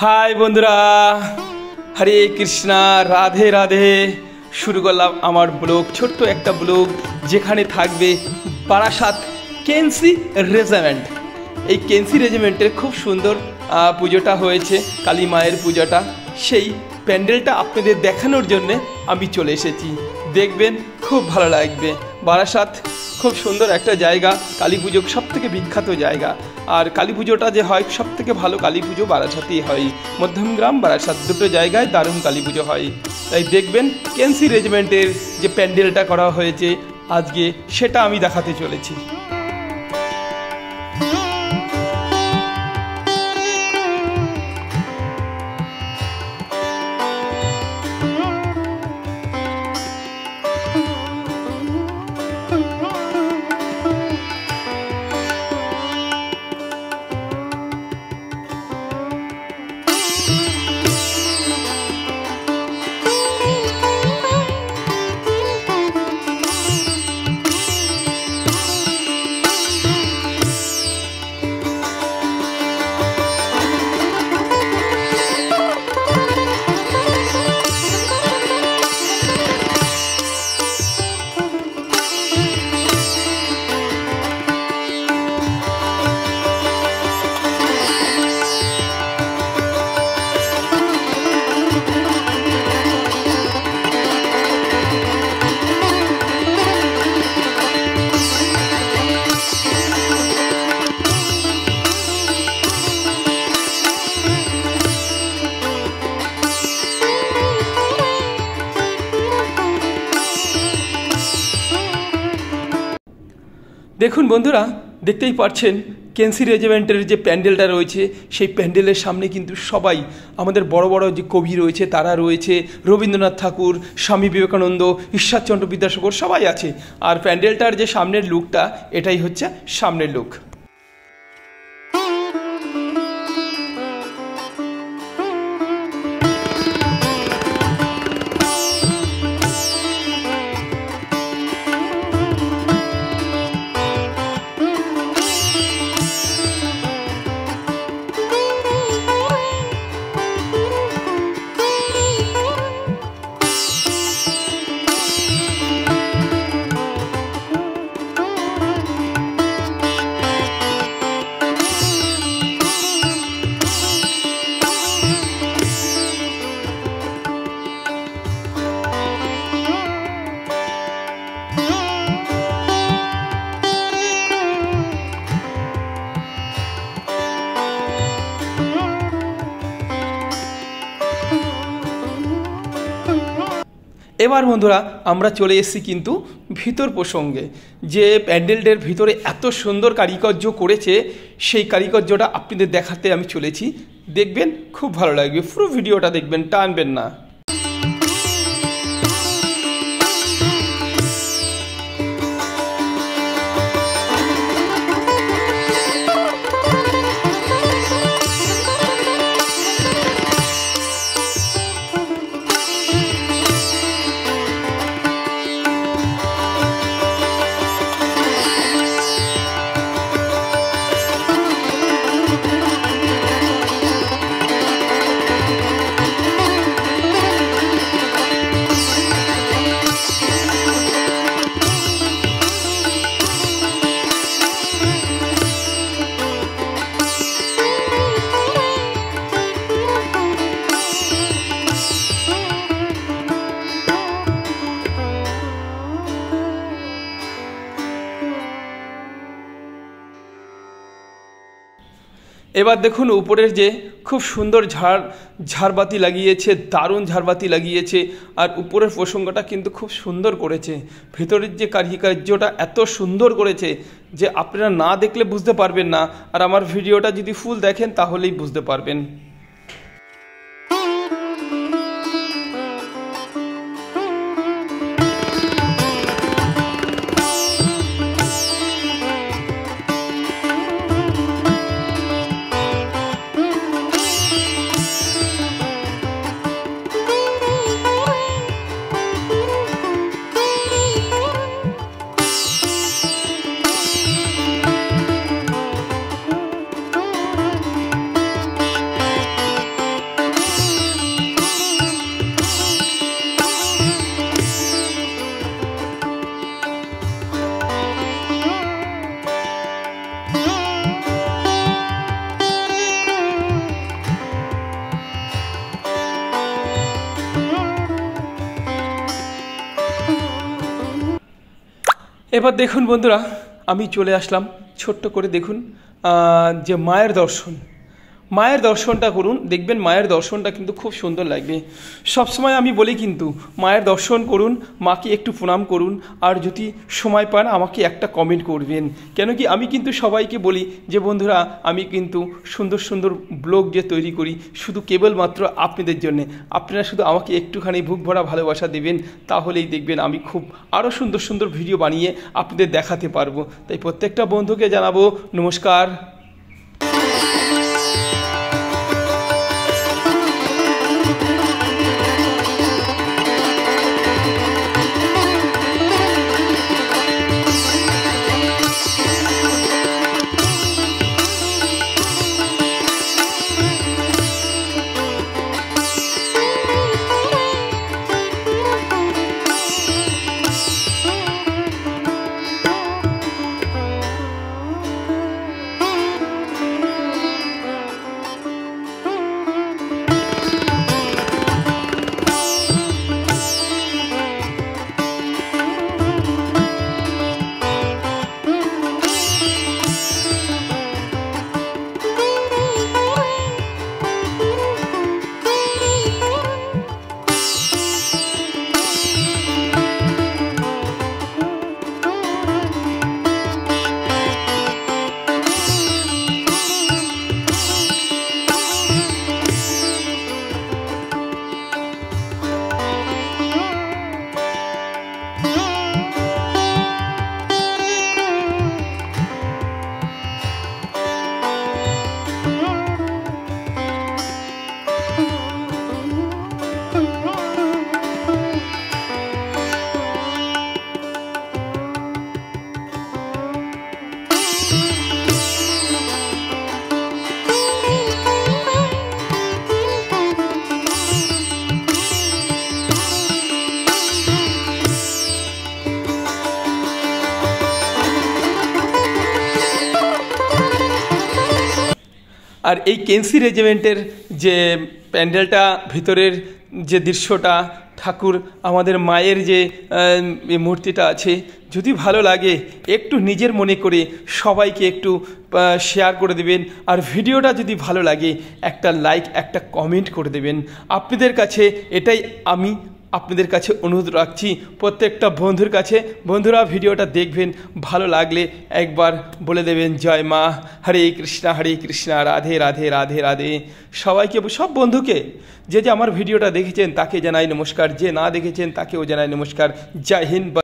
हाय बंधुरा हरे कृष्णा राधे राधे शुरू करलाम आमार ब्लग छोट्ट एक ब्लग जेखाने थाकबे बारासात केएनसी रेजिमेंट। এই কেএনসি রেজিমেন্টের খুব সুন্দর পুজোটা হয়েছে, কালী মায়ের পূজাটা, সেই প্যান্ডেলটা আপনাদের দেখানোর জন্য আমি চলে এসেছি। দেখবেন খুব ভালো লাগবে। বারাসাত খুব সুন্দর একটা জায়গা, কালী পুজো সবথেকে বিখ্যাত জায়গা। আর কালী পুজোটা যে হয় সবথেকে ভালো কালী পুজো বারাসাতেই হয়। মধ্যমগ্রাম বারাসাত দুটো জায়গায় দারুণ কালী পুজো হয়। তাই দেখবেন কেএনসি রেজিমেন্টের যে প্যান্ডেলটা করা হয়েছে আজকে সেটা আমি দেখাতে চলেছি। দেখুন বন্ধুরা, দেখতেই পাচ্ছেন কেএনসি রেজিমেন্টের যে প্যান্ডেলটা রয়েছে সেই প্যান্ডেলের সামনে কিন্তু সবাই আমাদের বড় বড় যে কবি রয়েছে তারা রয়েছে, রবীন্দ্রনাথ ঠাকুর, স্বামী বিবেকানন্দ, ঈশ্বরচন্দ্র বিদ্যাসাগর সবাই আছে। আর প্যান্ডেলটার যে সামনের লুকটা এটাই হচ্ছে সামনের লুক। এবার বন্ধুরা আমরা চলে এসেছি কিন্তু ভিতর প্রসঙ্গে। যে প্যান্ডেলটার ভিতরে এত সুন্দর কারিকার্য করেছে সেই কারিকার্যটা আপনাদের দেখাতে আমি চলেছি। দেখবেন খুব ভালো লাগবে, পুরো ভিডিওটা দেখবেন, টানবেন না। এবার দেখুন উপরের যে খুব সুন্দর ঝাড়বাতি লাগিয়েছে, দারুণ ঝাড়বাতি লাগিয়েছে। আর উপরের প্রসঙ্গটা কিন্তু খুব সুন্দর করেছে। ভেতরের যে কারিকার্যটা এত সুন্দর করেছে যে আপনারা না দেখলে বুঝতে পারবেন না। আর আমার ভিডিওটা যদি ফুল দেখেন তাহলেই বুঝতে পারবেন। এবার দেখুন বন্ধুরা, আমি চলে আসলাম ছোট্ট করে, দেখুন যে মায়ের দর্শনটা করুন, দেখবেন মায়ের দর্শনটা কিন্তু খুব সুন্দর লাগবে। সবসময় আমি বলি কিন্তু মায়ের দর্শন করুন, মাকে একটু প্রণাম করুন, আর যদি সময় পান আমাকে একটা কমেন্ট করবেন। কেন কি আমি কিন্তু সবাইকে বলি যে বন্ধুরা, আমি কিন্তু সুন্দর সুন্দর ব্লগ যে তৈরি করি শুধু কেবলমাত্র আপনাদের জন্যে। আপনারা শুধু আমাকে একটুখানি বুক ভরা ভালোবাসা দেবেন, তাহলেই দেখবেন আমি খুব আরও সুন্দর সুন্দর ভিডিও বানিয়ে আপনাদের দেখাতে পারবো। তাই প্রত্যেকটা বন্ধুকে জানাবো নমস্কার। আর এই কেএনসি রেজিমেন্টের যে প্যান্ডেলটা, ভিতরের যে দৃশ্যটা, ঠাকুর আমাদের মায়ের যে মূর্তিটা আছে, যদি ভালো লাগে একটু নিজের মনে করে সবাইকে একটু শেয়ার করে দেবেন। আর ভিডিওটা যদি ভালো লাগে একটা লাইক, একটা কমেন্ট করে দেবেন। আপনাদের কাছে এটাই আমি আপনাদের কাছে অনুরোধ রাখছি, প্রত্যেকটা বন্ধুর কাছে। বন্ধুরা ভিডিওটা দেখবেন, ভালো লাগলে একবার বলে দেবেন জয় মা, হরে কৃষ্ণা, রাধে রাধে রাধে রাধে। সবাইকে, সব বন্ধুকে, যে আমার ভিডিওটা দেখেছেন তাকে জানাই নমস্কার, যে না দেখেছেন তাকেও জানাই নমস্কার। জয় হিন্দ।